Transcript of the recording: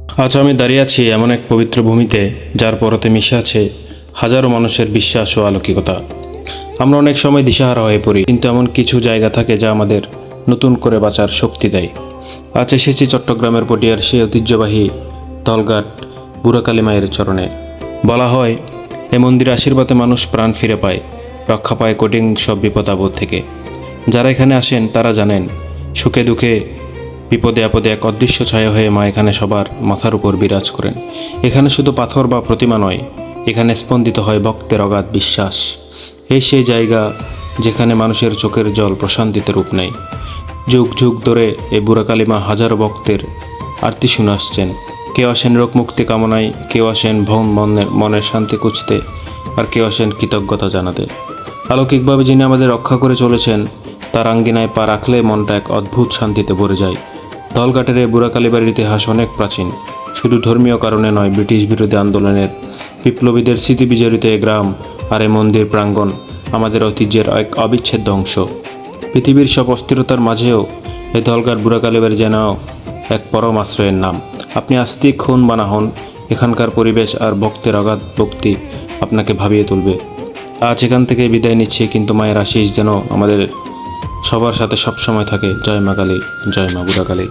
আজ আমি দাঁড়িয়ে আছি এমন এক পবিত্র ভূমিতে, যার পরতে মিশে আছে হাজারো মানুষের বিশ্বাস ও আলৌকিকতা। আমরা অনেক সময় দিশাহারা হয়ে পড়ি, কিন্তু এমন কিছু জায়গা থাকে যা আমাদের নতুন করে বাঁচার শক্তি দেয়। আজ এসেছি চট্টগ্রামের পটিয়ার সেই ঐতিহ্যবাহী দলঘাট বুড়াকালী মায়ের চরণে। বলা হয়, এ মন্দির আশীর্বাদে মানুষ প্রাণ ফিরে পায়, রক্ষা পায় কঠিন সব বিপদ আপদ থেকে। যারা এখানে আসেন তারা জানেন, সুখে দুঃখে বিপদে আপদে এক অদৃশ্য ছায়া হয়ে মা এখানে সবার মাথার উপর বিরাজ করেন। এখানে শুধু পাথর বা প্রতিমা নয়, এখানে স্পন্দিত হয় ভক্তের অগাধ বিশ্বাস। এই সেই জায়গা যেখানে মানুষের চোখের জল প্রশান্তিতে রূপ নেয়। যুগ যুগ ধরে এই বুড়াকালী মা হাজারো ভক্তের আরতি শুনে আসছেন। কেউ আসেন রোগ মুক্তি কামনায়, কেউ আসেন মনের শান্তি খুঁজতে, আর কেউ আসেন কৃতজ্ঞতা জানাতে। অলৌকিকভাবে যিনি আমাদের রক্ষা করে চলেছেন, তার আঙ্গিনায় পা রাখলে মনটা এক অদ্ভুত শান্তিতে ভরে যায়। দলঘাটের এই বুড়াকালী বাড়ির ইতিহাস অনেক প্রাচীন। শুধু ধর্মীয় কারণে নয়, ব্রিটিশ বিরোধী আন্দোলনের বিপ্লবীদের স্মৃতি বিজড়িত এই গ্রাম আর এই মন্দির প্রাঙ্গণ আমাদের ঐতিহ্যের এক অবিচ্ছেদ্য অংশ। পৃথিবীর সব অস্থিরতার মাঝেও এই দলঘাট বুড়াকালী বাড়ি যেন এক পরম আশ্রয়ের নাম। আপনি আস্তিক হন বা না হন, এখানকার পরিবেশ আর ভক্তের অগাধ ভক্তি আপনাকে ভাবিয়ে তুলবে। আজ এখান থেকে বিদায় নিচ্ছি, কিন্তু মায়ের আশীষ যেন আমাদের সবার সাথে সবসময় থাকে। জয় মা কালী, জয় মা বুড়াকালী।